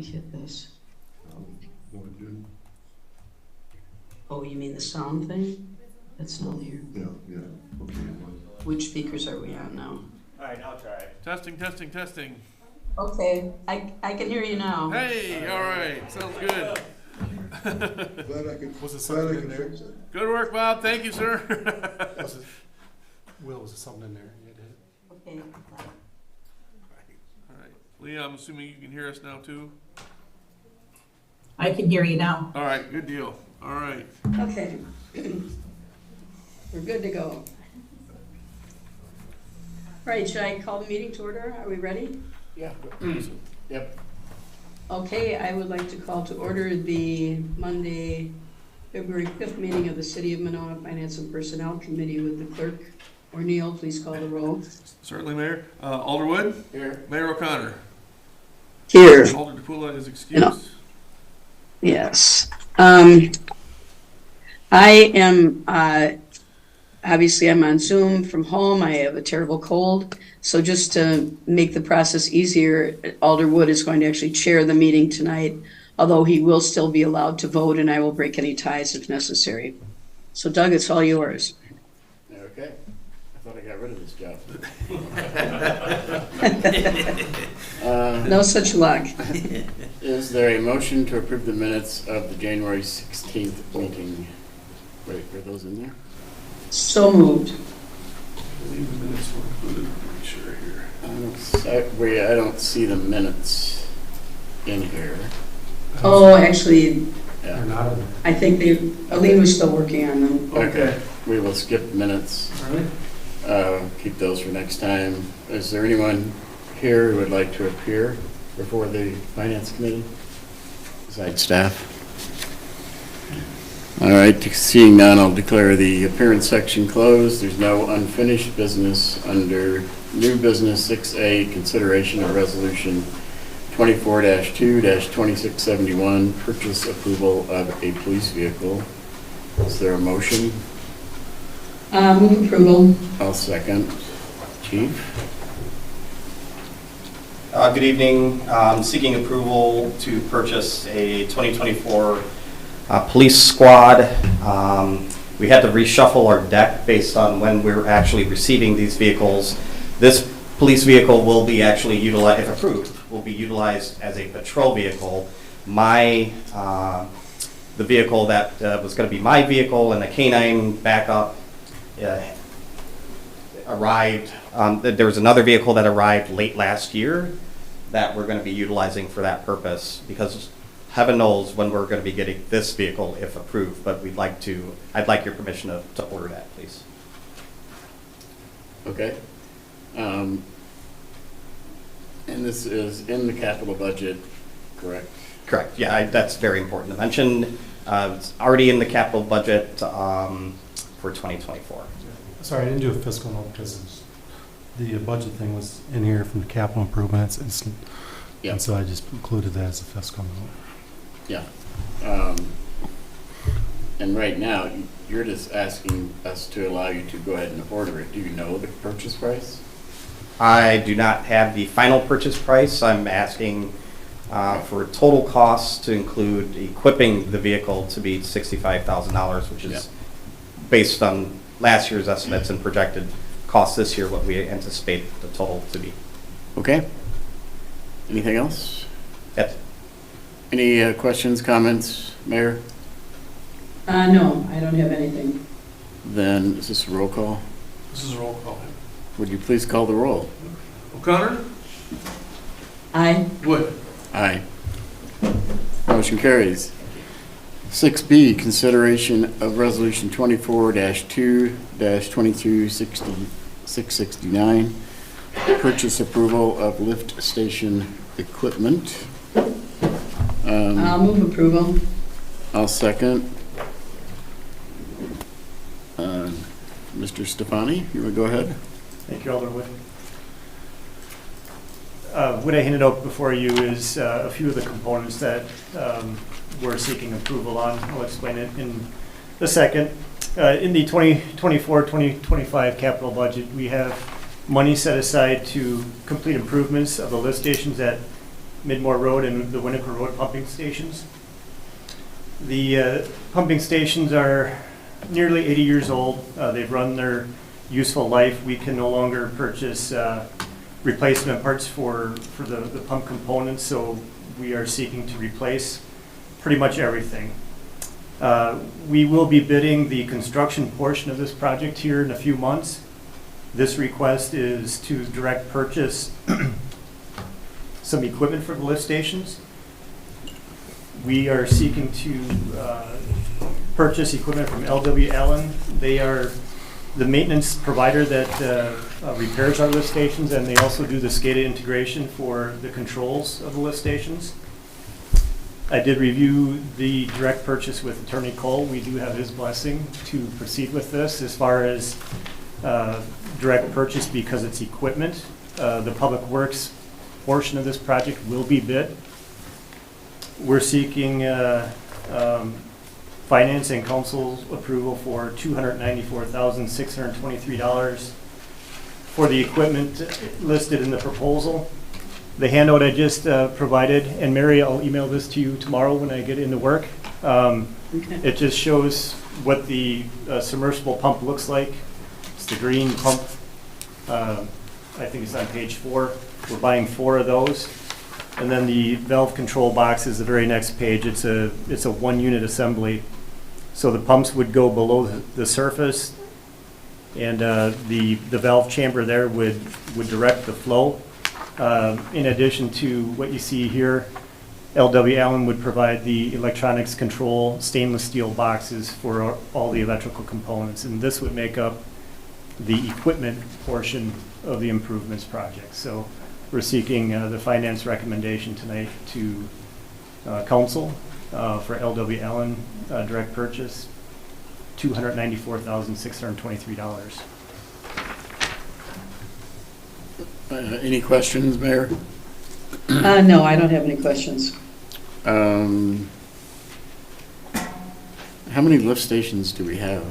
me hit this. What we do? Oh, you mean the sound thing? That's not here. Yeah, okay. Which speakers are we on now? All right, I'll try. Testing, testing, testing. Okay, I can hear you now. Hey, all right, sounds good. Glad I could, Was it glad I something in could there? fix it. Good work, Bob. Thank you, sir. Will, was there something in there? You did. Okay. All right, Leah, I'm assuming you can hear us now too. I can hear you now. All right, good deal. All right. Okay. We're good to go. All right, should I call the meeting to order? Are we ready? Yeah. Yep. Okay, I would like to call to order the Monday, February 5th meeting of the City of Monona Finance and Personnel Committee with the clerk. O'Neill, please call the roll. Certainly, Mayor. Alderwood, Here. Mayor O'Connor. Here. Alder DePula is excused. Yes. I am, obviously I'm on Zoom from home. I have a terrible cold. So just to make the process easier, Alder Wood is going to actually chair the meeting tonight, although he will still be allowed to vote and I will break any ties if necessary. So Doug, it's all yours. Okay. I thought I got rid of this job. No such luck. Is there a motion to approve the minutes of the January 16th meeting? Wait, are those in there? So moved. I believe the minutes were included. Make sure here. I don't see the minutes in here. Oh, actually, They're Yeah. not in there. I think Aline was still working on them. Okay. We will skip minutes. All right. Keep those for next time. Is there anyone here who would like to appear before the Finance Committee? Besides staff? All right, seeing none, I'll declare the appearance section closed. There's no unfinished business under new business 6A, consideration of resolution 24-2-2671, purchase approval of a police vehicle. Is there a motion? Move approval. I'll second. Chief? Good evening. Seeking approval to purchase a 2024 police squad. We had to reshuffle our deck based on when we're actually receiving these vehicles. This police vehicle will be actually utilized, if approved, will be utilized as a patrol vehicle. The vehicle that was going to be my vehicle and the canine backup arrived. There was another vehicle that arrived late last year that we're going to be utilizing for that purpose, because heaven knows when we're going to be getting this vehicle if approved, but I'd like your permission to order that, please. Okay. And this is in the capital budget, correct? Correct, yeah, that's very important to mention. It's already in the capital budget for 2024. Sorry, I didn't do a fiscal note because the budget thing was in here from the capital improvements. Yeah. And so I just included that as a fiscal note. Yeah. And right now, you're just asking us to allow you to go ahead and order it. Do you know the purchase price? I do not have the final purchase price. I'm asking for total costs to include equipping the vehicle to be $65,000, which is based on last year's estimates and projected costs this year, what we anticipate the total to be. Okay. Anything else? That's Any questions, comments, Mayor? No, I don't have anything. Then is this a roll call? This is a roll call. Would you please call the roll? O'Connor? Aye. Wood? Aye. Motion carries. 6B, consideration of resolution 24-2-226669, purchase approval of lift station equipment. I'll move approval. I'll second. Mr. Stefani, you want to go ahead? Thank you, Alderwood. What I handed out before you is a few of the components that we're seeking approval on. I'll explain it in a second. In the 2024-2025 capital budget, we have money set aside to complete improvements of the lift stations at Midmore Road and the Winnaker Road pumping stations. The pumping stations are nearly 80 years old. They've run their useful life. We can no longer purchase replacement parts for the pump components, so we are seeking to replace pretty much everything. We will be bidding the construction portion of this project here in a few months. This request is to direct purchase some equipment for the lift stations. We are seeking to purchase equipment from LW Allen. They are the maintenance provider that repairs our lift stations, and they also do the SCADA integration for the controls of the lift stations. I did review the direct purchase with Attorney Cole. We do have his blessing to proceed with this as far as direct purchase because it's equipment. The Public Works portion of this project will be bid. We're seeking finance and council's approval for $294,623 for the equipment listed in the proposal. The handout I just provided, and Mary, I'll email this to you tomorrow when I get into work. It just shows what the submersible pump looks like. It's the green pump. I think it's on page 4. We're buying 4 of those. And then the valve control box is the very next page. It's a 1-unit assembly. So the pumps would go below the surface, and the valve chamber there would direct the flow. In addition to what you see here, LW Allen would provide the electronics control stainless steel boxes for all the electrical components, and this would make up the equipment portion of the improvements project. So we're seeking the finance recommendation tonight to council for LW Allen direct purchase, $294,623. Any questions, Mayor? No, I don't have any questions. How many lift stations do we have?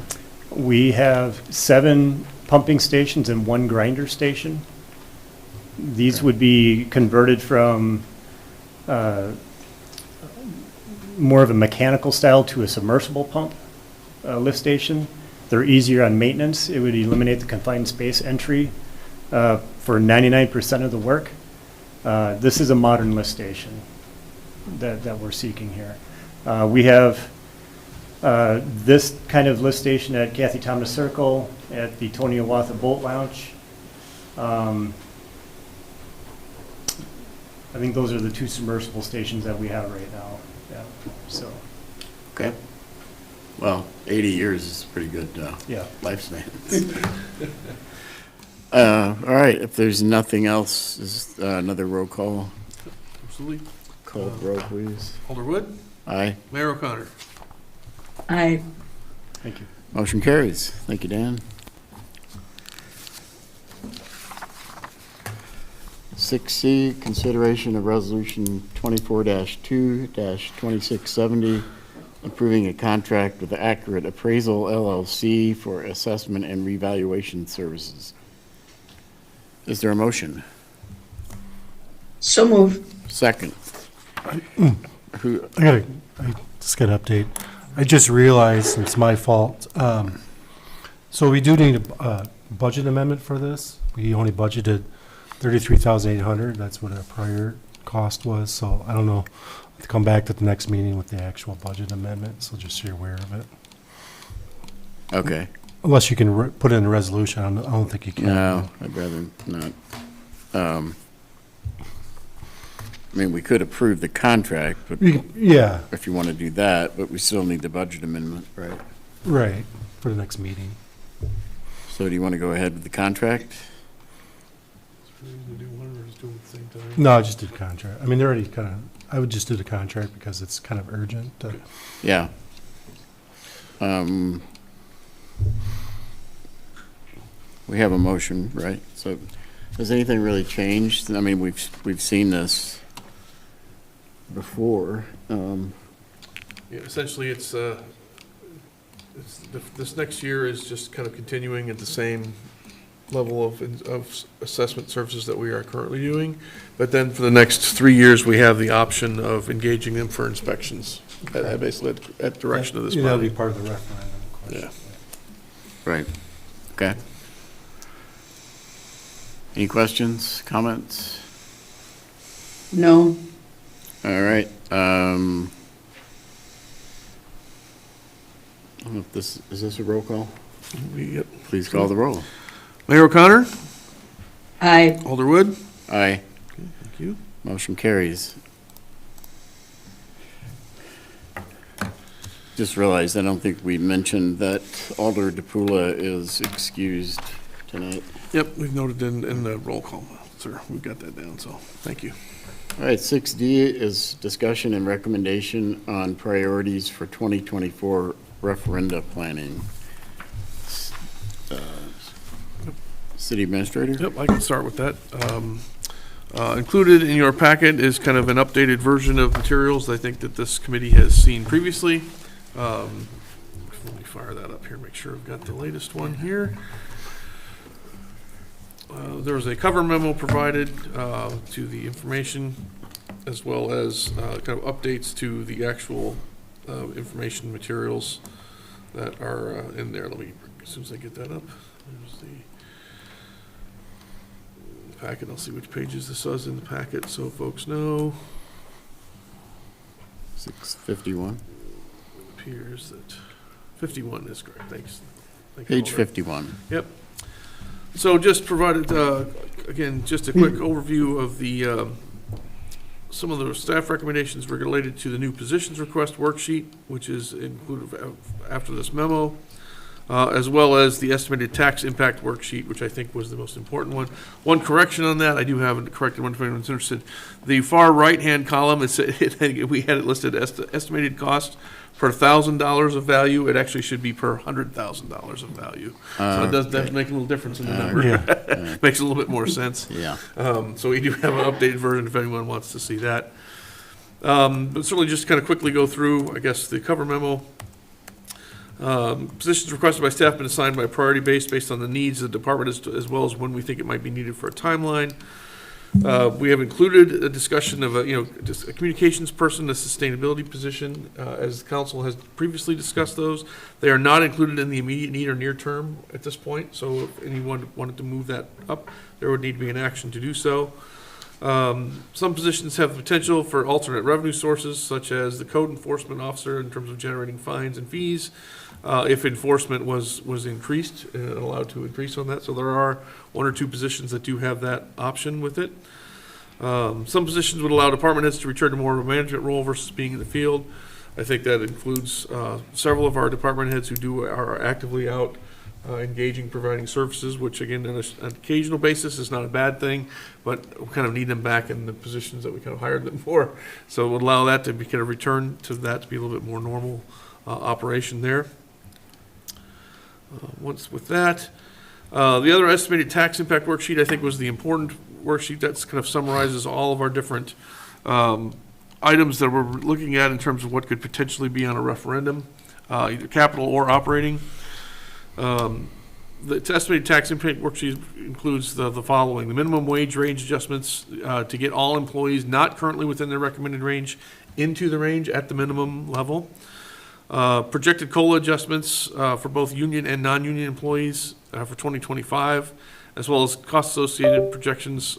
We have 7 pumping stations and 1 grinder station. These would be converted from more of a mechanical style to a submersible pump lift station. They're easier on maintenance. It would eliminate the confined space entry for 99% of the work. This is a modern lift station that we're seeking here. We have this kind of lift station at Kathy Thomas Circle, at the Tony Awatha Boat Lounge. I think those are the 2 submersible stations that we have right now. Yeah. So. Okay. Well, 80 years is pretty good Yeah. lifespan. All right, if there's nothing else, is another roll call. Absolutely. Call the roll, please. Alder Wood, Aye. Mayor O'Connor. I, Thank you. Motion carries. Thank you, Dan. 6C, consideration of resolution 24-2-2670, approving a contract with Accurate Appraisal LLC for assessment and revaluation services. Is there a motion? so move. Second. Who, I just got an update. I just realized it's my fault. So we do need a budget amendment for this. We only budgeted $33,800. That's what our prior cost was. So I don't know. I'll have to come back to the next meeting with the actual budget amendment. So just so you're aware of it. okay. Unless you can put it in a resolution. I don't think you can. No, I'd rather not. I mean, we could approve the contract, but Yeah, if you want to do that, but we still need the budget amendment, right? right, for the next meeting. So do you want to go ahead with the contract? No, I just did contract. I mean, they're already kind of, I would just do the contract because it's kind of urgent. Yeah. We have a motion, right? So has anything really changed? I mean, we've seen this before. Yeah, essentially, it's this next year is just kind of continuing at the same level of assessment services that we are currently doing. But then for the next 3 years, we have the option of engaging them for inspections, basically at direction of this That'll be body. part of the referendum question. Yeah. Right, okay. Any questions, comments? No, All right, I don't know if is this a roll call? Yep. Please call the roll. Mayor O'Connor, I, Alderwood, Aye, thank you. motion carries. Just realized, I don't think we mentioned that Alder DePula is excused tonight. Yep, we've noted in the roll call, sir. We've got that down, so thank you. All right, 6D is discussion and recommendation on priorities for 2024 referenda planning. City Administrator? Yep, I can start with that. Included in your packet is kind of an updated version of materials I think that this committee has seen previously. Let me fire that up here, make sure I've got the latest one here. There was a cover memo provided to the information, as well as kind of updates to the actual information materials that are in there. Let me, as soon as I get that up, there's the packet. I'll see which pages this was in the packet, so folks know. 651. Appears that 51 is correct. Thanks. Thank you, Page Alder. 51. Yep. So just provided, again, just a quick overview of the, some of the staff recommendations related to the new positions request worksheet, which is included after this memo, as well as the estimated tax impact worksheet, which I think was the most important one. One correction on that, I do have a corrected one if anyone's interested. The far right-hand column, we had it listed as estimated cost per $1,000 of value. It actually should be per $100,000 of value. So it does make a little difference in the number. Yeah. Makes a little bit more sense. Yeah. So we do have an updated version if anyone wants to see that. But certainly just kind of quickly go through, I guess, the cover memo. Positions requested by staff been assigned by priority based on the needs of the department as well as when we think it might be needed for a timeline. We have included a discussion of just a communications person, a sustainability position, as the council has previously discussed those. They are not included in the immediate need or near term at this point, so if anyone wanted to move that up, there would need to be an action to do so. Some positions have the potential for alternate revenue sources, such as the code enforcement officer in terms of generating fines and fees, if enforcement was increased and allowed to increase on that. So there are 1 or 2 positions that do have that option with it. Some positions would allow department heads to return to more of a management role versus being in the field. I think that includes several of our department heads who are actively out engaging, providing services, which again, on an occasional basis is not a bad thing, but we kind of need them back in the positions that we kind of hired them for. So it would allow that to be kind of return to that to be a little bit more normal operation there. Once with that, the other estimated tax impact worksheet, I think, was the important worksheet that's kind of summarizes all of our different items that we're looking at in terms of what could potentially be on a referendum, either capital or operating. The estimated tax impact worksheet includes the following: the minimum wage range adjustments to get all employees not currently within their recommended range into the range at the minimum level. Projected COLA adjustments for both union and non-union employees for 2025, as well as cost-associated projections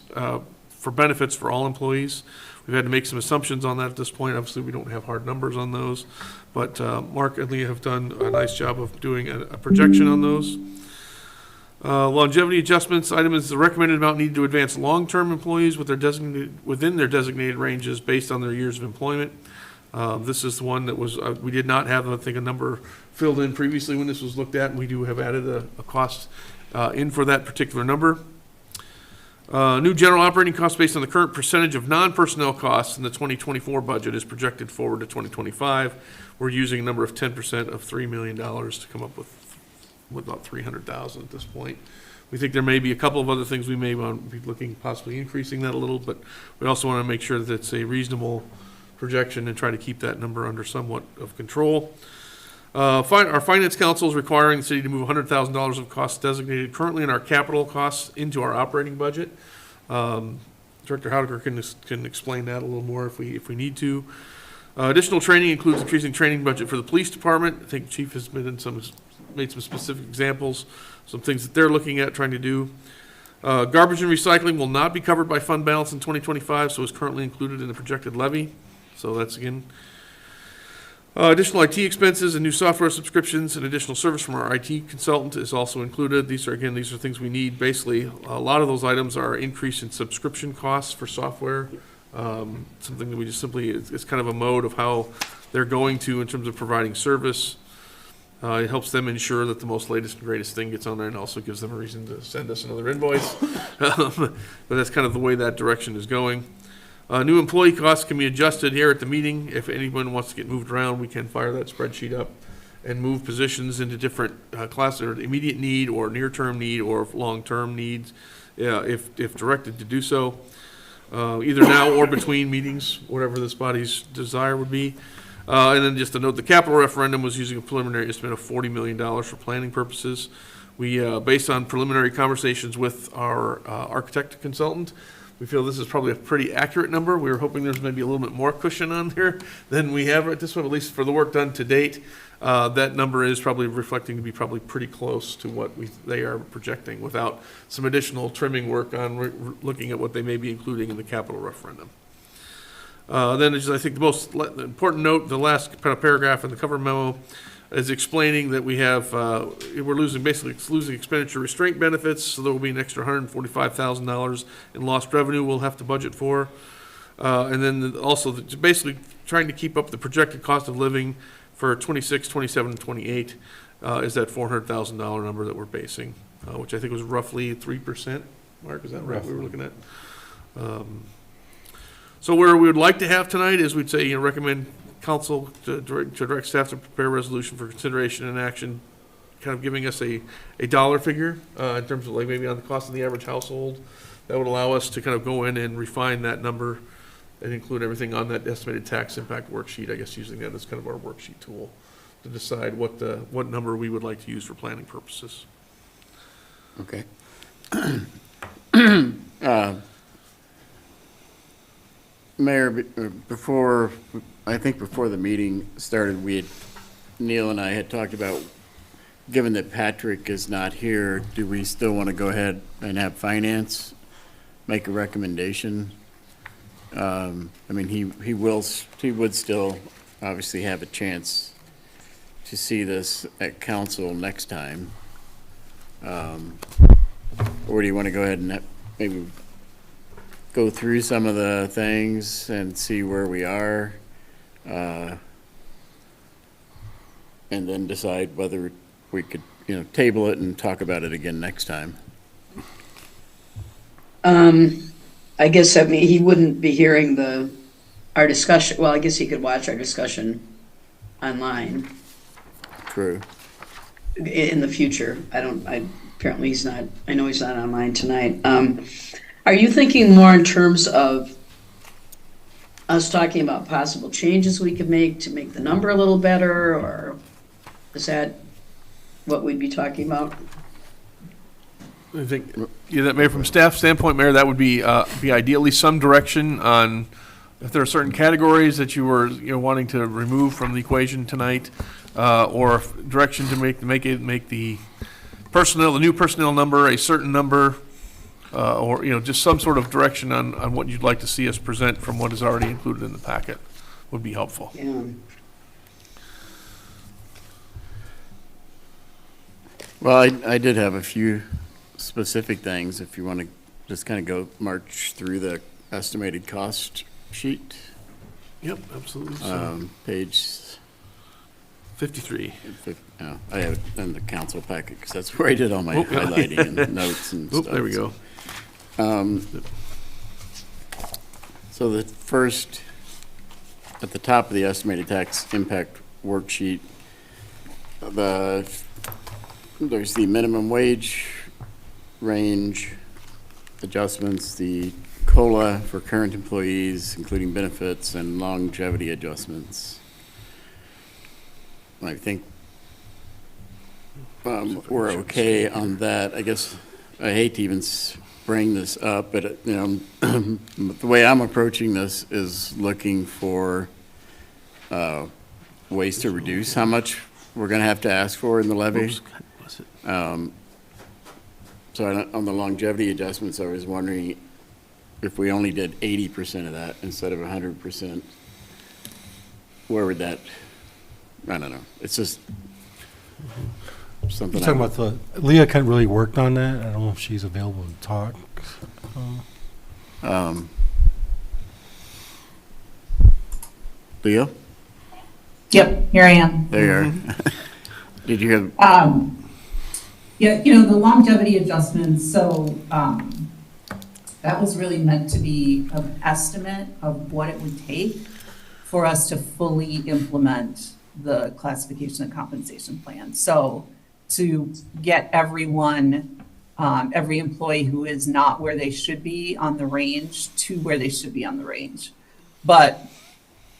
for benefits for all employees. We've had to make some assumptions on that at this point. Obviously, we don't have hard numbers on those, but Mark and Leah have done a nice job of doing a projection on those. Longevity adjustments item is the recommended amount needed to advance long-term employees within their designated ranges based on their years of employment. This is the one that was, we did not have, I think, a number filled in previously when this was looked at, and we do have added a cost in for that particular number. New general operating costs based on the current percentage of non-personnel costs in the 2024 budget is projected forward to 2025. We're using a number of 10% of $3 million to come up with about $300,000 at this point. We think there may be a couple of other things we may want to be looking, possibly increasing that a little, but we also want to make sure that it's a reasonable projection and try to keep that number under somewhat of control. Our finance council is requiring the city to move $100,000 of costs designated currently in our capital costs into our operating budget. Director Haudecker can explain that a little more if we need to. Additional training includes increasing training budget for the police department. I think Chief has made some specific examples, some things that they're looking at trying to do. Garbage and recycling will not be covered by fund balance in 2025, so is currently included in the projected levy. So that's again. Additional IT expenses and new software subscriptions and additional service from our IT consultant is also included. These are things we need. Basically, a lot of those items are increase in subscription costs for software. Something that we just simply, it's kind of a mode of how they're going to in terms of providing service. It helps them ensure that the most latest and greatest thing gets on there, and also gives them a reason to send us another invoice. But that's kind of the way that direction is going. New employee costs can be adjusted here at the meeting. If anyone wants to get moved around, we can fire that spreadsheet up and move positions into different classes, or immediate need, or near-term need, or long-term needs, if directed to do so, either now or between meetings, whatever this body's desire would be. And then just to note, the capital referendum was using a preliminary estimate of $40 million for planning purposes. We, based on preliminary conversations with our architect consultant, we feel this is probably a pretty accurate number. We were hoping there's maybe a little bit more cushion on there than we have at this one, at least for the work done to date. That number is probably reflecting to be probably pretty close to what they are projecting, without some additional trimming work on looking at what they may be including in the capital referendum. Then I think the most important note, the last kind of paragraph in the cover memo, is explaining that we have, we're losing expenditure restraint benefits, so there will be an extra $145,000 in lost revenue we'll have to budget for. And then also basically trying to keep up the projected cost of living for 26, 27, and 28 is that $400,000 number that we're basing, which I think was roughly 3%. Mark, is that right? We were looking at. So where we would like to have tonight is we'd say, recommend council to direct staff to prepare a resolution for consideration and action, kind of giving us a dollar figure in terms of like maybe on the cost of the average household. That would allow us to kind of go in and refine that number and include everything on that estimated tax impact worksheet, I guess using that as kind of our worksheet tool to decide what number we would like to use for planning purposes. Okay. Mayor, before the meeting started, Neil and I had talked about, given that Patrick is not here, do we still want to go ahead and have finance make a recommendation? I mean, he would still obviously have a chance to see this at council next time. Or do you want to go ahead and maybe go through some of the things and see where we are, and then decide whether we could, table it and talk about it again next time? I guess, he wouldn't be hearing our discussion. Well, I guess he could watch our discussion online True. in the future. Apparently he's not, I know he's not online tonight. Are you thinking more in terms of us talking about possible changes we could make to make the number a little better, or is that what we'd be talking about? I think, that Mayor, from staff standpoint, Mayor, that would be ideally some direction on if there are certain categories that you were wanting to remove from the equation tonight, or direction to make the new personnel number a certain number, or just some sort of direction on what you'd like to see us present from what is already included in the packet would be helpful. Yeah. Well, I did have a few specific things, if you want to just kind of go march through the estimated cost sheet. Yep, absolutely. So, Page 53. I have it in the council packet because that's where I did all my yeah. highlighting and notes and stuff. There we go. So the first, at the top of the estimated tax impact worksheet, there's the minimum wage range adjustments, the COLA for current employees, including benefits and longevity adjustments. I think we're okay on that. I guess, I hate to even bring this up, but, the way I'm approaching this is looking for ways to reduce how much we're gonna have to ask for in the levy. Oops, God bless it. So on the longevity adjustments, I was wondering if we only did 80% of that instead of 100%, where would that, I don't know. It's just something. You're talking about Leah can't really worked on that. I don't know if she's available to talk. Leo? Yep, here I am. There you are. Did you have, Yeah, the longevity adjustments, so, that was really meant to be an estimate of what it would take for us to fully implement the classification and compensation plan. So to get everyone, every employee who is not where they should be on the range to where they should be on the range. But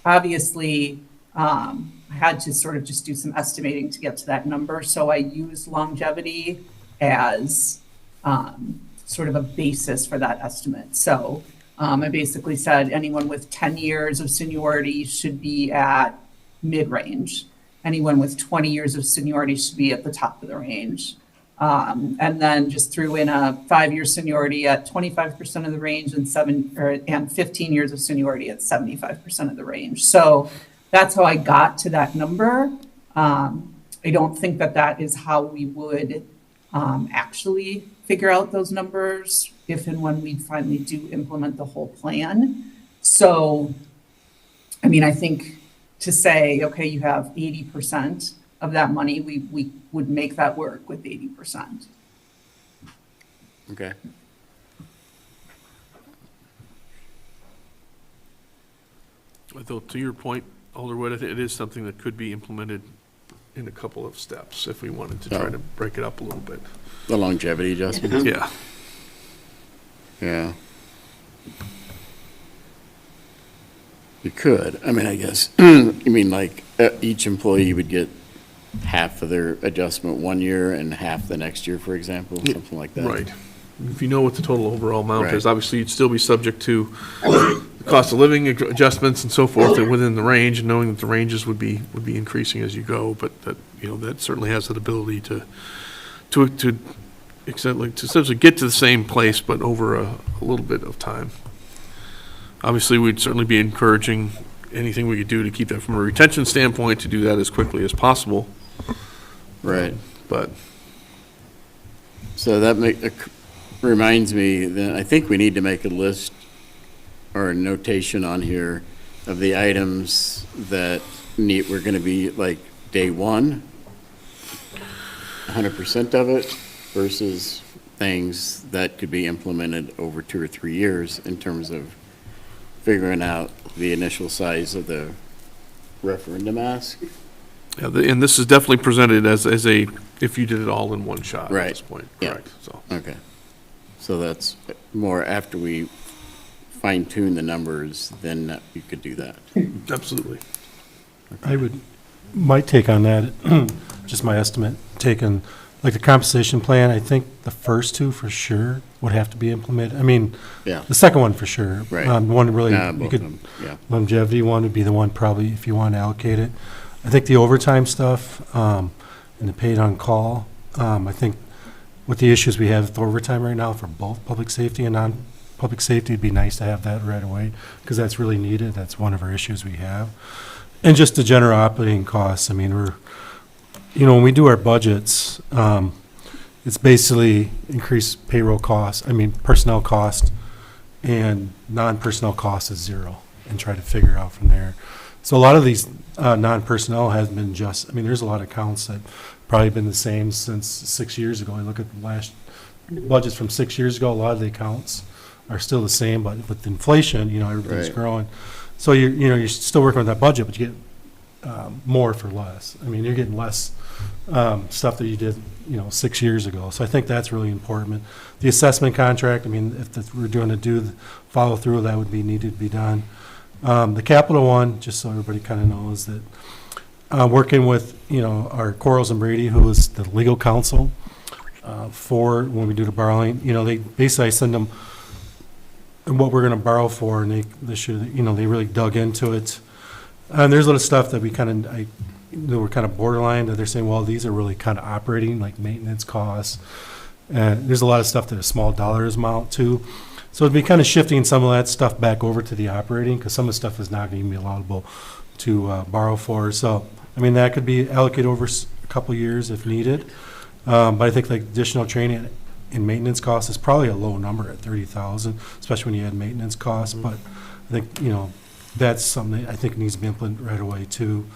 obviously, I had to sort of just do some estimating to get to that number. So I used longevity as sort of a basis for that estimate. So I basically said anyone with 10 years of seniority should be at mid-range. Anyone with 20 years of seniority should be at the top of the range. And then just threw in a 5-year seniority at 25% of the range and 15 years of seniority at 75% of the range. So that's how I got to that number. I don't think that is how we would actually figure out those numbers if and when we finally do implement the whole plan. So, I mean, I think to say, okay, you have 80% of that money, we would make that work with 80%. okay. Though, to your point, Alderwood, I think it is something that could be implemented in a couple of steps if we wanted to try to break it up a little bit. The longevity adjustment? Yeah. Yeah. You could, I mean, I guess, you mean like each employee would get half of their adjustment 1 year and half the next year, for example, something like that? Right. If you know what the total overall amount is, Right. obviously you'd still be subject to the cost of living adjustments and so forth and within the range, and knowing that the ranges would be increasing as you go, but that, that certainly has that ability to essentially get to the same place, but over a little bit of time. Obviously, we'd certainly be encouraging anything we could do to keep that from a retention standpoint, to do that as quickly as possible. Right. But So that reminds me that I think we need to make a list or a notation on here of the items that we're gonna be like day one, 100% of it, versus things that could be implemented over 2 or 3 years in terms of figuring out the initial size of the referendum ask. yeah, and this is definitely presented as a, if you did it all in one shot at Right. this point, Yeah. correct? So, Okay. So that's more after we fine tune the numbers, then you could do that. absolutely. My take on that, just my estimate, taking, like the compensation plan, I think the first two for sure would have to be implemented. I mean, Yeah. the second one for sure. Right. The one really, Nah, you both of could, them, yeah. longevity one would be the one probably if you want to allocate it. I think the overtime stuff, and the paid on call, I think with the issues we have with overtime right now for both public safety and non-public safety, it'd be nice to have that right away, because that's really needed. That's one of our issues we have. And just the general operating costs, I mean, when we do our budgets, it's basically increased payroll costs, personnel cost, and non-personnel cost is zero, and try to figure out from there. So a lot of these non-personnel has been there's a lot of accounts that probably been the same since 6 years ago. I look at the last budgets from 6 years ago, a lot of the accounts are still the same, but with inflation, everything's Right. growing. So you're still working with that budget, but you get more for less. I mean, you're getting less stuff that you did, 6 years ago. So I think that's really important. The assessment contract, if we're doing the follow through, that would be needed to be done. The capital one, just so everybody kind of knows that working with, our Quarles and Brady, who is the legal counsel, for when we do the borrowing, they basically I send them what we're gonna borrow for, and they should, they really dug into it. And there's a lot of stuff that that were kind of borderline, that they're saying, well, these are really kind of operating, like maintenance costs. And there's a lot of stuff that a small dollar amount to. So it'd be kind of shifting some of that stuff back over to the operating, because some of the stuff is not going to be allowable to borrow for. So, I mean, that could be allocated over a couple of years if needed. But I think like additional training and maintenance costs is probably a low number at 30,000, especially when you add maintenance costs. But I think, that's something that I think needs to be implemented right away too.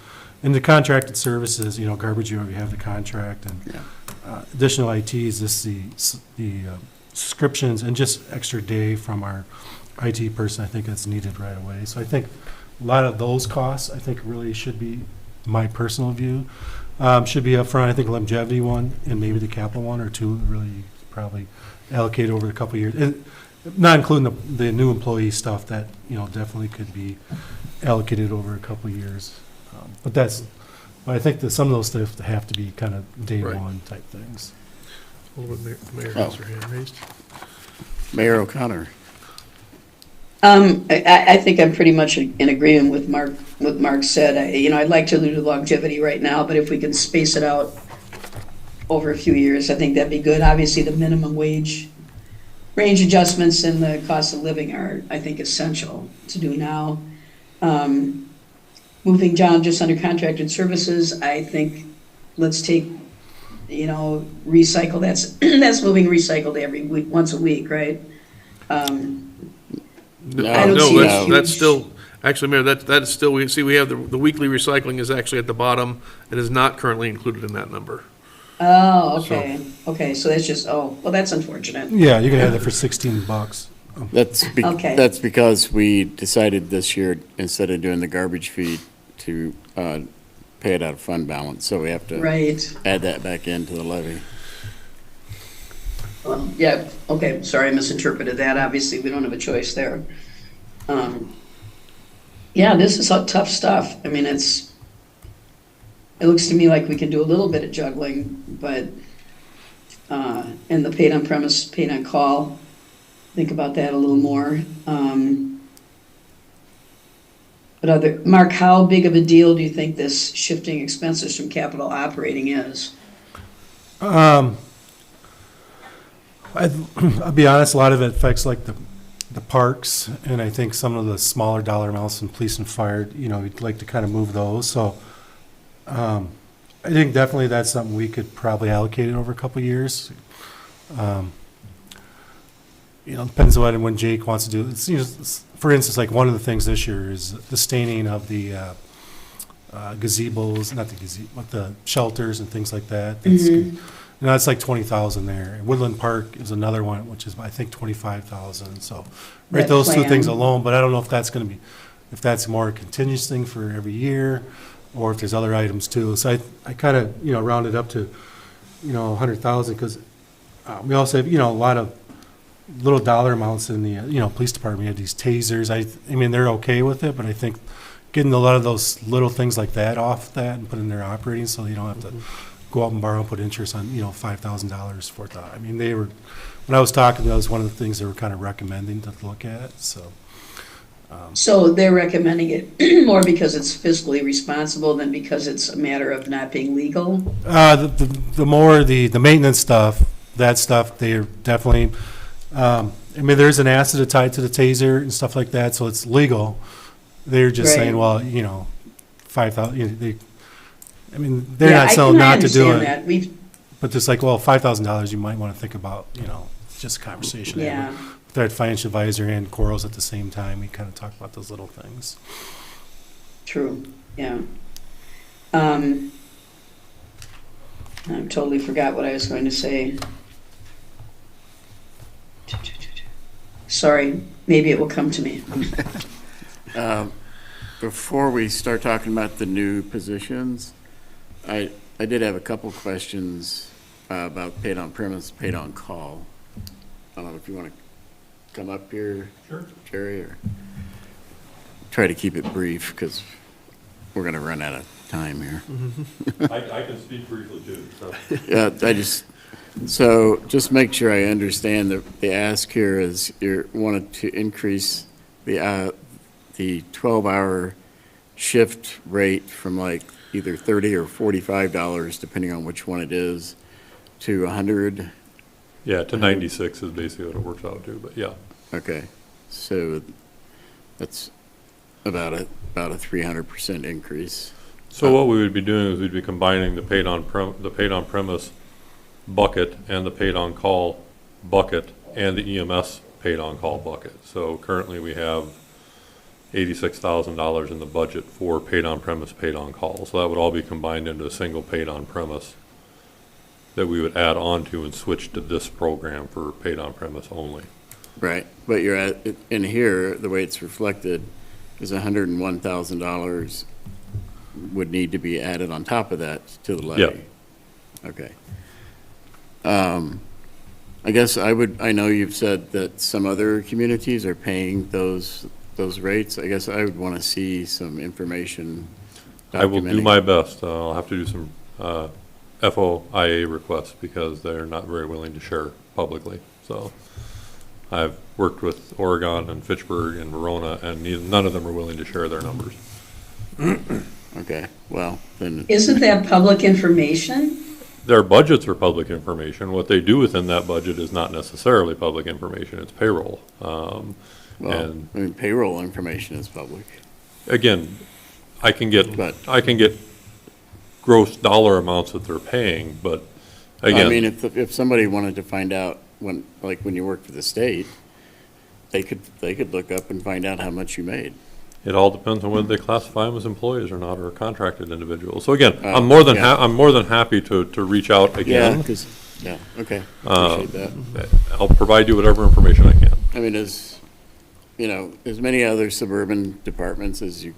And the contracted services, garbage, you already have the contract, and additional IT is just the subscriptions and just extra day from our IT person. I think that's needed right away. So I think a lot of those costs, I think really should be, my personal view, should be up front. I think longevity one and maybe the capital one or two really probably allocate over a couple of years. And not including the new employee stuff that, definitely could be allocated over a couple of years. But I think that some of those stuff have to be kind of day Right. one type things. A little bit, Mayor has her hand raised. Mayor O'Connor. I think I'm pretty much in agreement with what Mark said. I'd like to do longevity right now, but if we can space it out over a few years, I think that'd be good. Obviously, the minimum wage range adjustments and the cost of living are, I think, essential to do now. Moving John just under contracted services, I think let's take, recycle, that's moving recycled every week, once a week, right? I don't see a That's huge- still, actually, Mayor, that is still, we have the weekly recycling is actually at the bottom. It is not currently included in that number. Oh, okay, okay, so that's just, well, that's unfortunate. Yeah, you can have that for $16. Okay. That's because we decided this year, instead of doing the garbage fee, to pay it out of fund balance, so we have to Right, add that back into the levy. well, yeah, okay, sorry, I misinterpreted that, obviously, we don't have a choice there. Yeah, this is tough stuff, I mean, it looks to me like we can do a little bit of juggling, but, and the paid on premise, paid on call, think about that a little more. But Mark, how big of a deal do you think this shifting expenses from capital operating is? I'll be honest, a lot of it affects like the parks, and I think some of the smaller dollar amounts in police and fire, you'd like to kind of move those. So I think definitely that's something we could probably allocate it over a couple of years. Depends on when Jake wants to do it. For instance, like one of the things this year is the staining of the gazebos, not the gazebo, but the shelters and things like that. That's like 20,000 there. Woodland Park is another one, which is I think 25,000. So, right, That those two plan. things alone. But I don't know if that's going to be, if that's more a continuous thing for every year, or if there's other items too. So I kind of rounded up to 100,000 because we also have a lot of little dollar amounts in the police department. We have these tasers. I mean they're okay with it, but I think getting a lot of those little things like that off that and put in their operating, so you don't have to go out and borrow and put interest on $5,000 for that. I mean, they were, when I was talking, that was one of the things they were kind of recommending to look at. So So they're recommending it more because it's fiscally responsible than because it's a matter of not being legal? the more the maintenance stuff, that stuff, they're definitely. I mean, there's an asset tied to the taser and stuff like that, so it's legal. They're just Right. saying, well, 5,000. I mean, they're Yeah, not selling not to do I understand it, that. We've, but just like, well, $5,000, you might want to think about, just a conversation. yeah. With our financial advisor and Quarles at the same time, we kind of talk about those little things. True, yeah. I totally forgot what I was going to say. Sorry, maybe it will come to me. Before we start talking about the new positions, I did have a couple questions about paid on premise, paid on call. I don't know if you want to come up here, Jerry, or try to keep it brief because we're going to run out of time here. I can speak briefly too, so. Yeah, just make sure I understand the ask here is you wanted to increase the 12-hour shift rate from like either $30 or $45, depending on which one it is, to 100. Yeah, to 96 is basically what it works out to, but yeah. Okay, so that's about a 300% increase. So what we would be doing is we'd be combining the paid on premise bucket and the paid on call bucket and the EMS paid on call bucket. So currently we have $86,000 in the budget for paid on premise, paid on call. So that would all be combined into a single paid on premise that we would add on to and switch to this program for paid on premise only. Right, but you're in here, the way it's reflected is $101,000 would need to be added on top of that to the levy. Yeah. Okay. I guess I know you've said that some other communities are paying those rates. I guess I would want to see some information documenting. I will do my best. I'll have to do some FOIA requests because they're not very willing to share publicly. So I've worked with Oregon and Fitchburg and Verona, and none of them are willing to share their numbers. Okay, well, then. Isn't that public information? Their budgets are public information. What they do within that budget is not necessarily public information. It's payroll. Well, And I mean, payroll information is public. again, I can get But- gross dollar amounts that they're paying, but I mean, again, if somebody wanted to find out when you worked for the state, they could look up and find out how much you made. it all depends on whether they classify them as employees or not, or contracted individuals. So again, I'm more than yeah. I'm more than happy to reach out Yeah, again. because, yeah, okay, appreciate that. I'll provide you whatever information I can. I mean, as many other suburban departments as you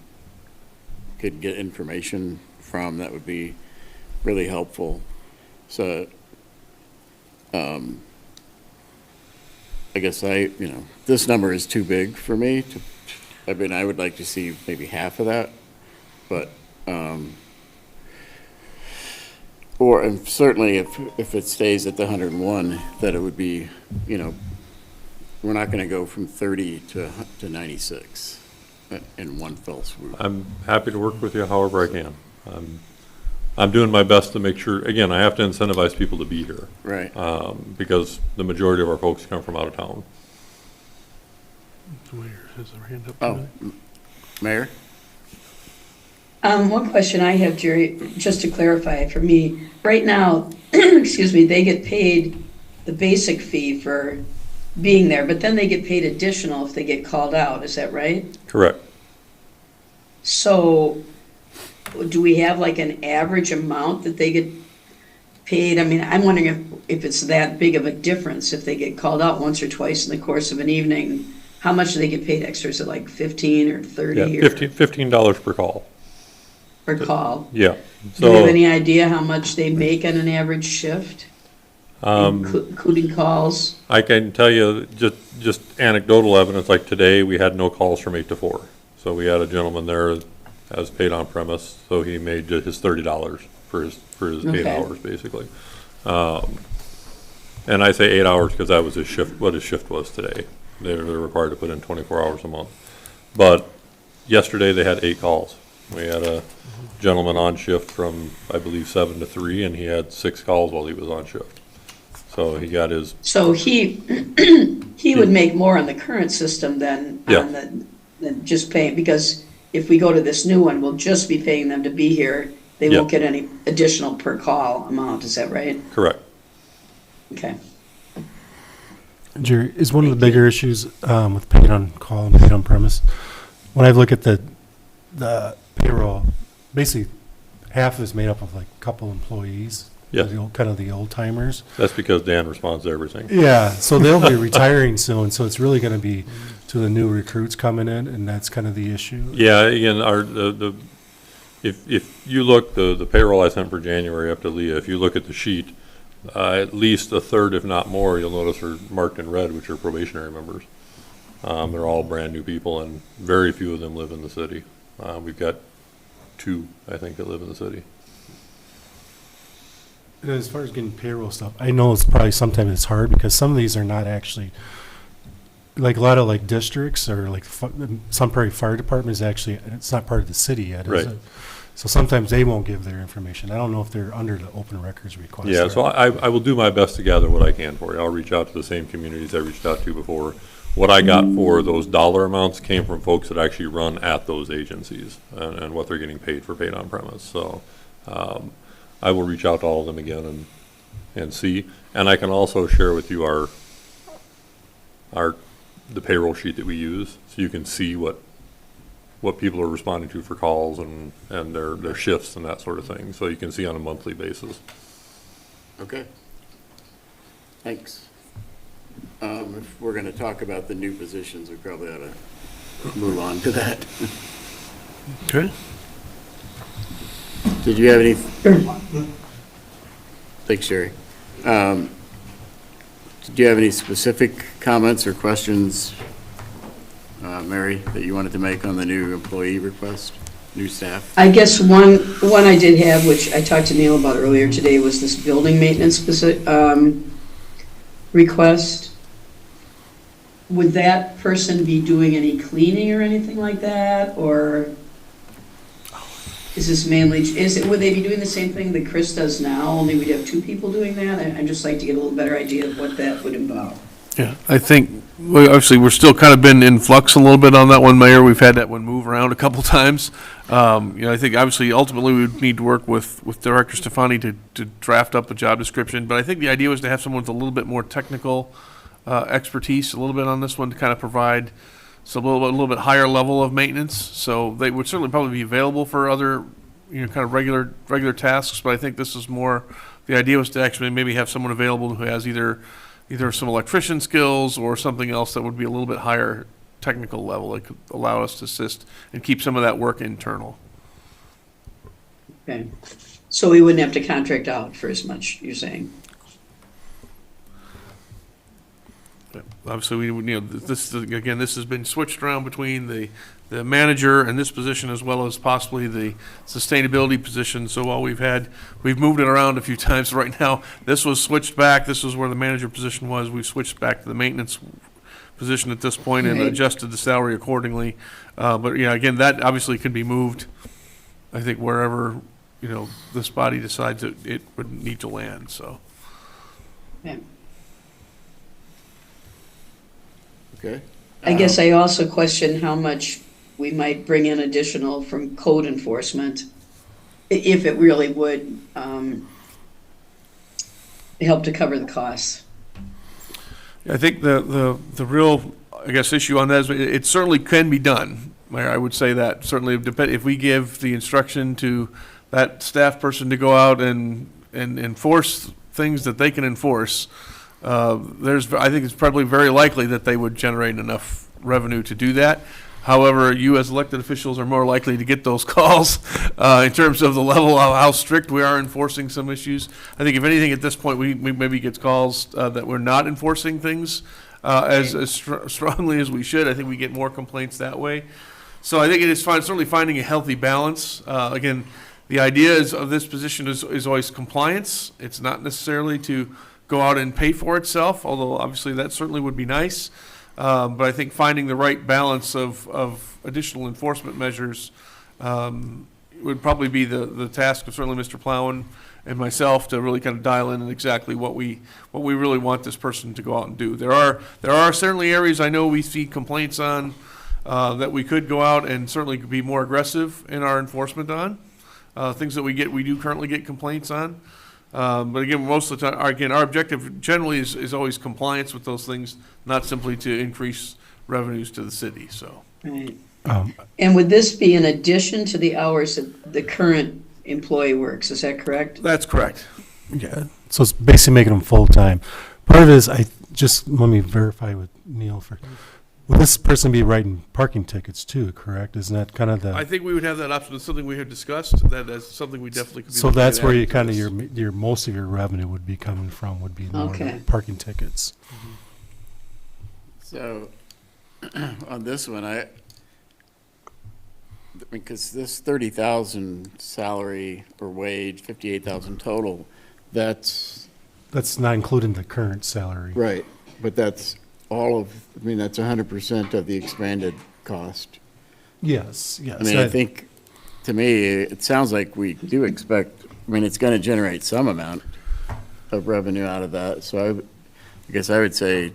could get information from, that would be really helpful. So, I guess this number is too big for me I would like to see maybe half of that, but, and certainly if it stays at the 101, that it would be, we're not gonna go from 30 to 96 in one fell swoop. I'm happy to work with you however I can. I'm doing my best to make sure, again, I have to incentivize people to be here. Right. Because the majority of our folks come from out of town. Where is her hand up? Oh, Mayor? One question I have, Jerry, just to clarify for me, right now, excuse me, they get paid the basic fee for being there, but then they get paid additional if they get called out, is that right? Correct. So, do we have like an average amount that they get paid? I mean, I'm wondering if it's that big of a difference, if they get called out once or twice in the course of an evening, how much do they get paid extra? Is it like 15 or 30 Yeah, or $15 per call. per call? Yeah. Do you have So, any idea how much they make on an average shift, including calls? I can tell you just anecdotal evidence, like today, we had no calls from 8 to 4. So we had a gentleman there as paid on premise, so he made just his $30 for his 8 Okay. hours, basically. And I say 8 hours because that was his shift, what his shift was today. They're required to put in 24 hours a month. But yesterday, they had 8 calls. We had a gentleman on shift from, I believe, 7 to 3, and he had 6 calls while he was on shift. So he got his, So he would make more on the current system than than just paying, because if we go to this new one, we'll just be paying them to be here. They won't get any additional per call amount, is that right? correct. Okay. Jerry, is one of the bigger issues with paid on call and paid on premise, when I look at the payroll, basically half is made up of like a couple employees. Yeah. Kind of the old timers. That's because Dan responds to everything. Yeah, so they'll be retiring soon, so it's really gonna be to the new recruits coming in, and that's kind of the issue. Yeah, again, if you look, the payroll I sent for January up to Leah, if you look at the sheet, at least a third, if not more, you'll notice are marked in red, which are probationary members. They're all brand-new people, and very few of them live in the city. We've got two, I think, that live in the city. And as far as getting payroll stuff, I know it's probably sometimes it's hard because some of these are not actually, like a lot of like districts or like some Prairie Fire Department is actually, it's not part of the city yet, is Right. it? So sometimes they won't give their information. I don't know if they're under the open records request. Yeah, or- so I will do my best to gather what I can for you. I'll reach out to the same communities I reached out to before. What I got for those dollar amounts came from folks that actually run at those agencies and what they're getting paid for paid on premise. So, I will reach out to all of them again and see. And I can also share with you the payroll sheet that we use, so you can see what people are responding to for calls and their shifts and that sort of thing. So you can see on a monthly basis. Okay. Thanks. If we're gonna talk about the new positions, we probably ought to move on to that. Okay. Did you have any? Thanks, Sherry. Did you have any specific comments or questions, Mary, that you wanted to make on the new employee request, new staff? I guess one I did have, which I talked to Neil about earlier today, was this building maintenance request. Would that person be doing any cleaning or anything like that, or is this mainly, would they be doing the same thing that Chris does now, only we'd have two people doing that? I'd just like to get a little better idea of what that would involve. Yeah, I think, well, obviously, we're still kind of been in flux a little bit on that one, Mayor. We've had that one move around a couple times. I think obviously, ultimately, we would need to work with Director Stefani to draft up a job description. But I think the idea was to have someone with a little bit more technical expertise, a little bit on this one, to kind of provide a little bit higher level of maintenance. So they would certainly probably be available for other, kind of regular tasks. But I think this is more, the idea was to actually maybe have someone available who has either some electrician skills or something else that would be a little bit higher technical level that could allow us to assist and keep some of that work internal. Okay, so we wouldn't have to contract out for as much, you're saying? But obviously, we would, this has been switched around between the manager and this position, as well as possibly the sustainability position. So while we've moved it around a few times right now, this was switched back. This was where the manager position was. We've switched back to the maintenance position at this point and Right. adjusted the salary accordingly. But again, that obviously can be moved, I think, wherever, this body decides it would need to land, so. Okay. Okay. I guess I also question how much we might bring in additional from code enforcement, if it really would help to cover the costs. I think the real, I guess, issue on that is it certainly can be done. Mayor, I would say that certainly if we give the instruction to that staff person to go out and enforce things that they can enforce, I think it's probably very likely that they would generate enough revenue to do that. However, you as elected officials are more likely to get those calls in terms of the level of how strict we are enforcing some issues. I think if anything at this point, we maybe get calls that we're not enforcing things as strongly as we should. I think we get more complaints that way. So I think it is certainly finding a healthy balance. Again, the idea of this position is always compliance. It's not necessarily to go out and pay for itself, although obviously that certainly would be nice. But I think finding the right balance of additional enforcement measures would probably be the task of certainly Mr. Plowin and myself to really kind of dial in exactly what we really want this person to go out and do. There are certainly areas I know we see complaints on that we could go out and certainly be more aggressive in our enforcement on. Things that we do currently get complaints on. But again, most of the time, our objective generally is always compliance with those things, not simply to increase revenues to the city, so. Right. And would this be in addition to the hours that the current employee works, is that correct? That's correct. Yeah, so it's basically making them full-time. Part of it is, let me verify with Neil will this person be writing parking tickets too, correct? Isn't that kind of I the, think we would have that option. It's something we have discussed, that's something we definitely could be. so looking that's at where you adding to kind of, this. your most of your revenue would be coming from, would be more Okay. the parking tickets. So, on this one, because this 30,000 salary or wage, 58,000 total, that's, That's not including the current salary. right, but that's all of, I mean, that's 100% of the expanded cost. Yes, yes. I mean, I think, to me, it sounds like we do expect, I mean, it's gonna generate some amount of revenue out of that, so I guess I would say, you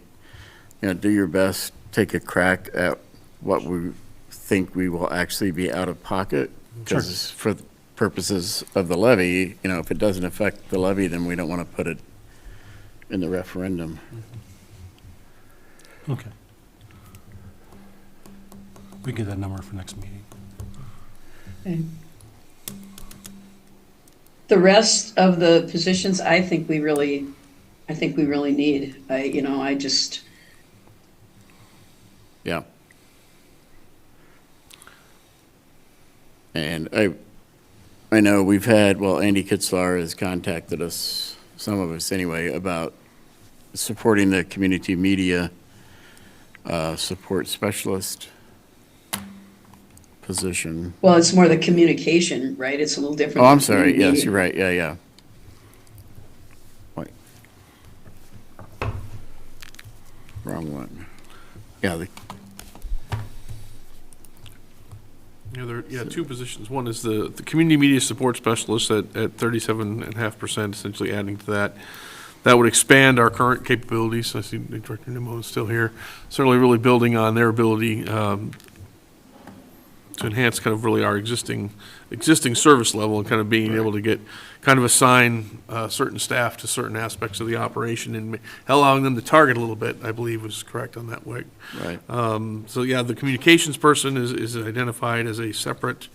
know, do your best, take a crack at what we think we will actually be out of pocket. Because for the purposes of the levy, you know, if it doesn't affect the levy, then we don't want to put it in the referendum. Okay. We can get that number for next meeting. The rest of the positions, I think we really need. I just, Yeah. And I know we've had, well, Andy Kitzlar has contacted us, some of us anyway, about supporting the community media support specialist position. well, it's more the communication, right? It's a little different. Oh, I'm than sorry, yes, media. you're right, yeah. Wait. Wrong one. Yeah, Two positions. One is the community media support specialist at 37.5%, essentially adding to that. That would expand our current capabilities. I see Director Nimmo is still here. Certainly really building on their ability to enhance kind of really our existing service level and kind of being able to get, kind of assign certain staff to certain aspects of the operation and allowing them to target a little bit, I believe was correct on that way. right, So yeah, the communications person is identified as a separate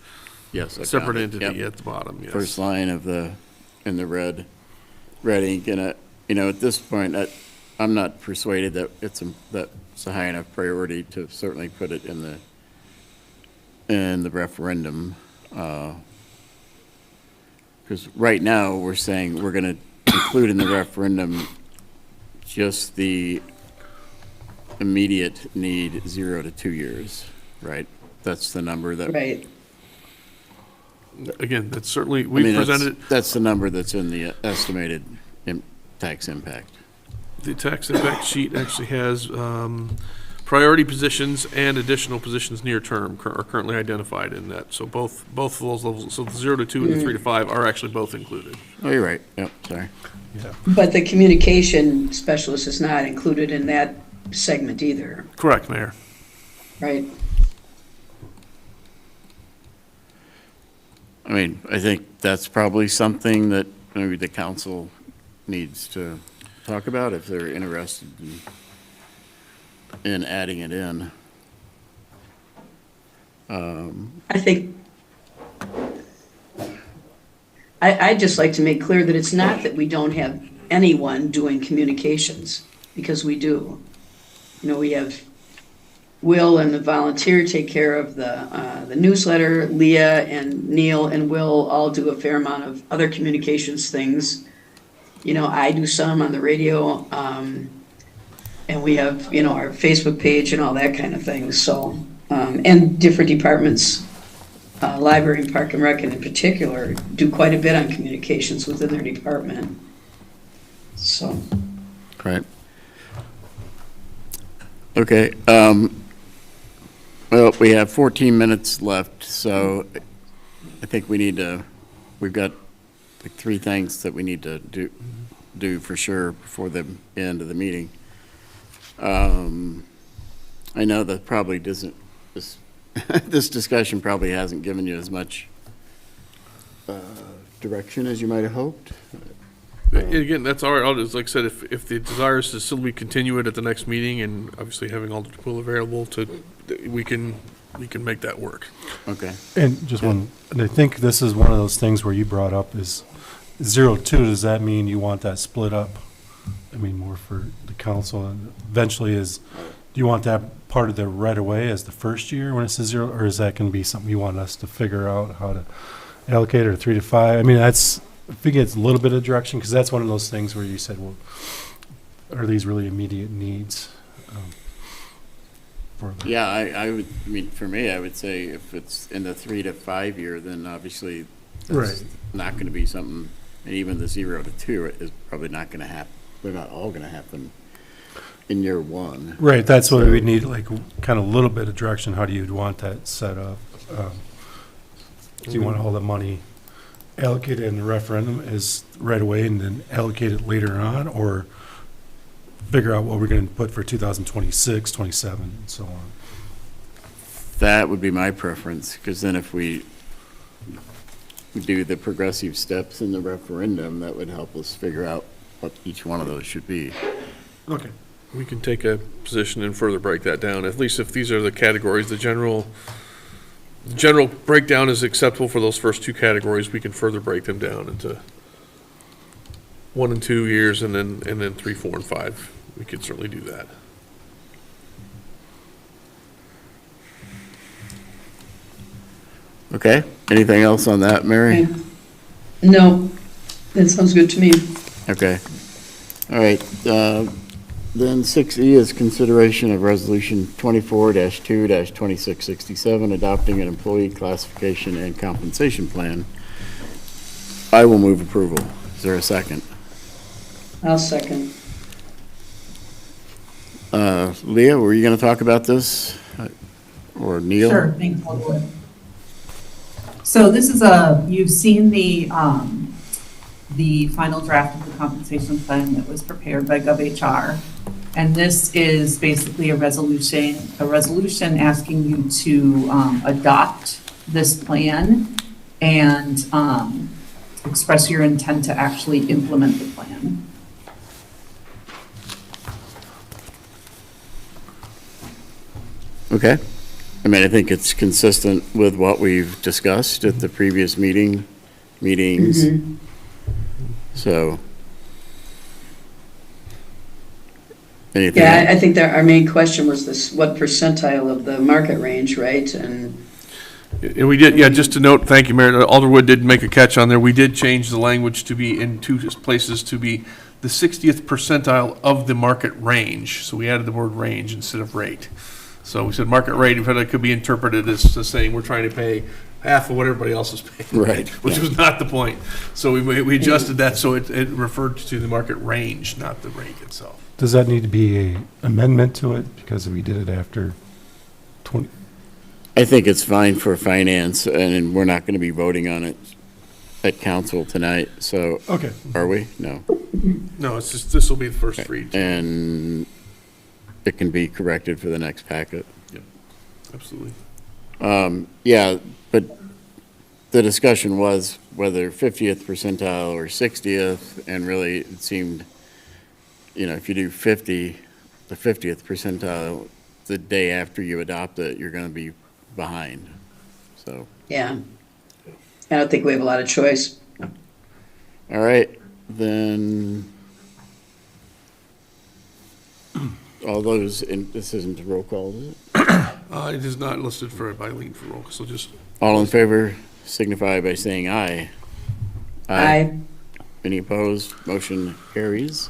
yes. I separate found it. entity Yep. at the bottom, yes. First line of in the red ink, and you know, at this point, I'm not persuaded that it's a high enough priority to certainly put it in the referendum. Because right now, we're saying we're gonna include in the referendum just the immediate need 0 to 2 years, right? That's the number that. Right. Again, that's certainly, I we mean, presented, that's the number that's in the estimated tax impact. the tax impact sheet actually has priority positions and additional positions near term are currently identified in that. So both of those levels, so the 0 to 2 and the 3 to 5 are actually both included. Oh, you're right, yep, sorry. Yeah. But the communication specialist is not included in that segment either, Correct, Mayor. right? I mean, I think that's probably something that maybe the council needs to talk about if they're interested in adding it in. I think, I'd just like to make clear that it's not that we don't have anyone doing communications, because we do. You know, we have Will and the volunteer take care of the newsletter. Leah and Neil and Will all do a fair amount of other communications things. You know, I do some on the radio, and we have, you know, our Facebook page and all that kind of thing, so, and different departments, library and park and rec in particular, do quite a bit on communications within their department. So, Right. Okay, well, we have 14 minutes left, so I think we've got like 3 things that we need to do for sure before the end of the meeting. I know that probably doesn't, this discussion probably hasn't given you as much direction as you might have hoped. And again, that's all right. I'll just, like I said, if the desire is to still be continue it at the next meeting and obviously having Alder Pool available we can make that work. Okay. And just one, and I think this is one of those things where you brought up is 0 to 2, does that mean you want that split up? I mean, more for the council, and eventually do you want that part of the right away as the first year when it says 0, or is that gonna be something you want us to figure out how to allocate, or 3 to 5? I mean, I think it's a little bit of direction, because that's one of those things where you said, well, are these really immediate needs? for the. Yeah, I would, I mean, for me, I would say if it's in the 3 to 5 year, then obviously that's Right. not gonna be something, and even the 0 to 2 is probably not gonna happen, they're not all gonna happen in year one. Right, that's what So- we need, like, kind of a little bit of direction, how do you want that set up? Do you want all the money allocated in the referendum is right away and then allocate it later on, or figure out what we're gonna put for 2026, 27, and so on? That would be my preference, because then if we do the progressive steps in the referendum, that would help us figure out what each one of those should be. Okay. We can take a position and further break that down, at least if these are the categories, the general breakdown is acceptable for those first two categories, we can further break them down into 1 and 2 years, and then 3, 4, and 5. We could certainly do that. Okay, anything else on that, Mary? Okay. No, that sounds good to me. Okay. All right, then 6E is consideration of Resolution 24-2-2667, adopting an employee classification and compensation plan. I will move approval. Is there a second? I'll second. Leah, were you going to talk about this? Or Neil? Sure, thanks, Alderwood. So this is you've seen the final draft of the compensation plan that was prepared by GovHR. And this is basically a resolution asking you to adopt this plan and express your intent to actually implement the plan. Okay. I mean, I think it's consistent with what we've discussed at the previous meetings. So. Anything? Yeah, I think that our main question was this, what percentile of the market range, right? And And we did, yeah, just to note, thank you, Mayor, Alderwood did make a catch on there. We did change the language to be in 2 places to be the 60th percentile of the market range. So we added the word range instead of rate. So we said market rate, but it could be interpreted as saying we're trying to pay half of what everybody else is paying. Right, Which yeah. was not the point. So we adjusted that so it referred to the market range, not the rate itself. Does that need to be a amendment to it, because we did it after 20? I think it's fine for finance, and we're not going to be voting on it at council tonight, so, Okay. are we? No. No, it's just, this will be the first read. And it can be corrected for the next packet. Absolutely. Yeah, but the discussion was whether 50th percentile or 60th, and really it seemed, if you do 50, the 50th percentile, the day after you adopt it, you're going to be behind, so. yeah, I don't think we have a lot of choice. All right, then. All those, this isn't a roll call, is it? It is not listed by lien for roll, so just, All in favor signify by saying aye. Aye. Any opposed? Motion carries.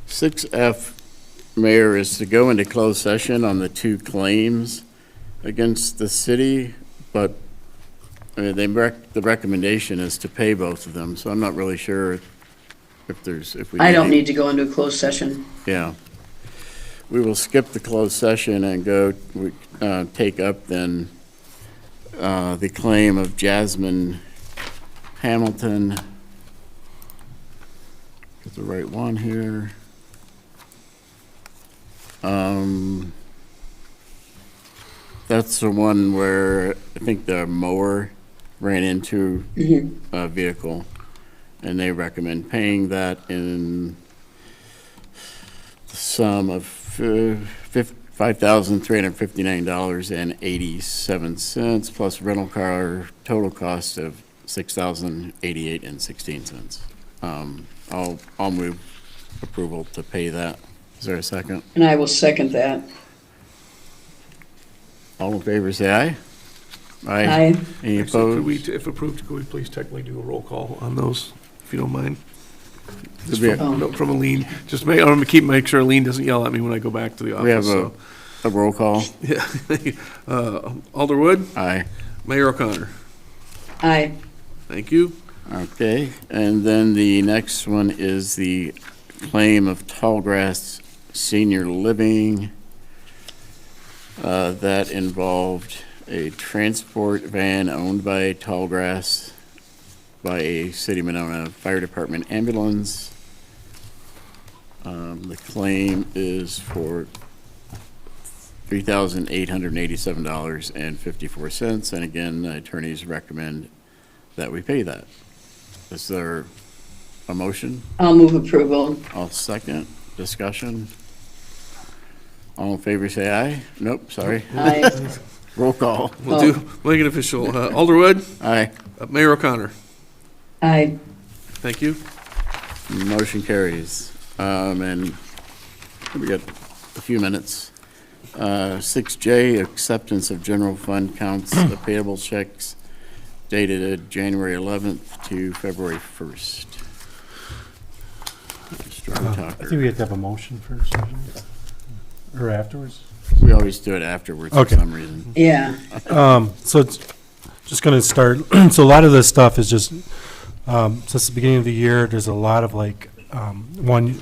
6F, Mayor, is to go into closed session on the 2 claims against the city, but the recommendation is to pay both of them, so I'm not really sure if we. I don't need to go into a closed session. Yeah. We will skip the closed session and take up then the claim of Jasmine Hamilton. Get the right one here. That's the one where I think the mower ran into a vehicle, and they recommend paying that in the sum of $5,359.87 plus rental car total cost of $6,088.16. I'll move approval to pay that. Is there a second? And I will second that. All in favor, say aye. Aye. Any actually, opposed? if approved, could we please technically do a roll call on those, if you don't mind? Did we have- No, from Aline, just make, I'm gonna make sure Aline doesn't yell at me when I go back to the We have office, so. a roll call. Yeah. Alderwood, Aye. Mayor O'Connor, Aye. thank you. Okay, and then the next one is the claim of Tallgrass Senior Living. That involved a transport van owned by Tallgrass by a City of Monona Fire Department ambulance. The claim is for $3,887.54, and again, the attorneys recommend that we pay that. Is there a motion? I'll move approval. I'll second. Discussion. All in favor, say aye. Nope, sorry. Aye. Roll call. We'll make it official. Alderwood, Aye. Mayor O'Connor, Aye. thank you. Motion carries. And we got a few minutes. 6J, acceptance of general fund counts, the payable checks dated January 11th to February 1st. Mr. I think Tucker. we have to have a motion first, or afterwards. We always do it afterwards for Okay. some reason. Yeah. So it's just gonna start, so a lot of this stuff is just, since the beginning of the year, there's a lot of like, one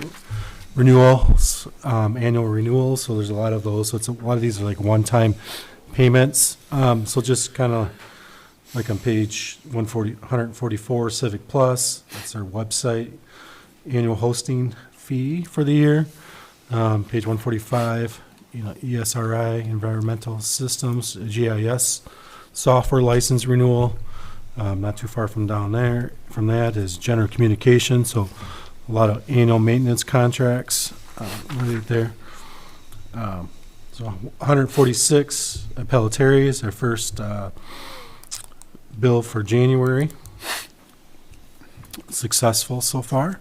renewals, annual renewals, so there's a lot of those, so it's, a lot of these are like one-time payments. So just kind of, like on page 144, Civic Plus, that's our website, annual hosting fee for the year. Page 145, ESRI, Environmental Systems, GIS software license renewal. Not too far from down there, from that is general communication, so a lot of annual maintenance contracts right there. So 146 Pelletieri is our first bill for January. Successful so far.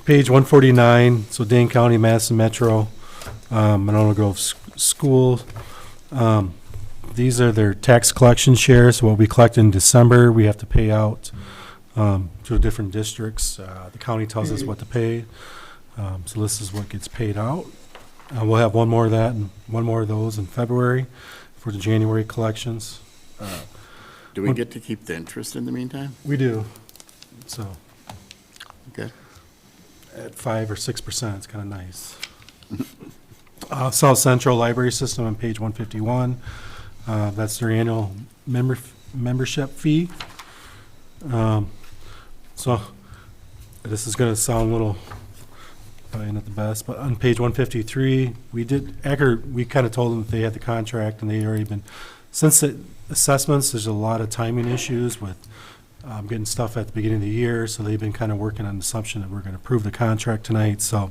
Page 149, so Dane County, Madison Metro, Monona Grove School. These are their tax collection shares, so what we collect in December, we have to pay out to different districts. The county tells us what to pay, so this is what gets paid out. We'll have one more of that and one more of those in February for the January collections. Do we get to keep the interest in the meantime? We do, so Okay. at 5 or 6%, it's kind of nice. South Central Library System on page 151. That's their annual membership fee. So this is going to sound a little, probably not the best, but on page 153, we kind of told them that they had the contract and they already been, since the assessments, there's a lot of timing issues with getting stuff at the beginning of the year, so they've been kind of working on the assumption that we're going to approve the contract tonight, so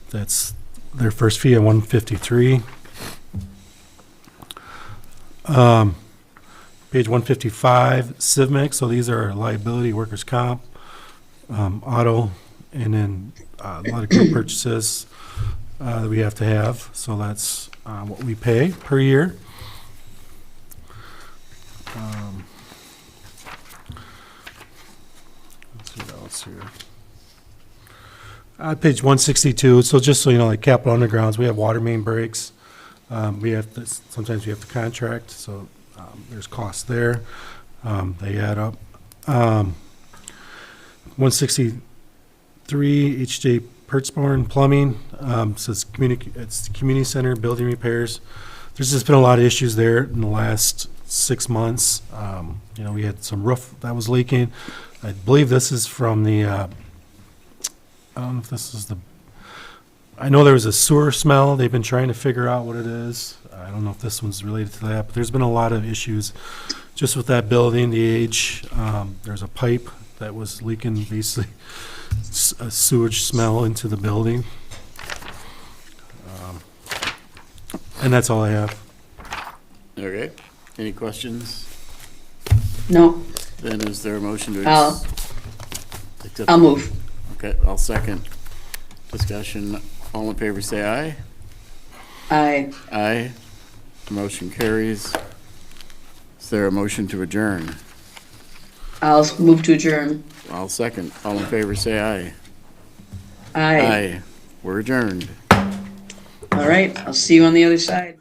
that's their first fee at 153. Page 155, CivMix, so these are liability, workers' comp, auto, and then a lot of group purchases that we have to have, so that's what we pay per year. Let's see what else here. Page 162, so just so you know, like Capital Undergrounds, we have water main breaks. We have to, sometimes we have to contract, so there's costs there. They add up. 163, HJ Pertzborn Plumbing, says it's community center building repairs. There's just been a lot of issues there in the last 6 months. We had some roof that was leaking. I believe this is from the, I don't know if this is I know there was a sewer smell. They've been trying to figure out what it is. I don't know if this one's related to that, but there's been a lot of issues just with that building, the age. There's a pipe that was leaking, basically a sewage smell into the building. And that's all I have. Okay. Any questions? No, Then is there a motion to? I'll accept- move. Okay, I'll second. Discussion, all in favor say aye. Aye. Aye. Motion carries. Is there a motion to adjourn? I'll move to adjourn. I'll second. All in favor, say aye. Aye. We're adjourned. All right, I'll see you on the other side.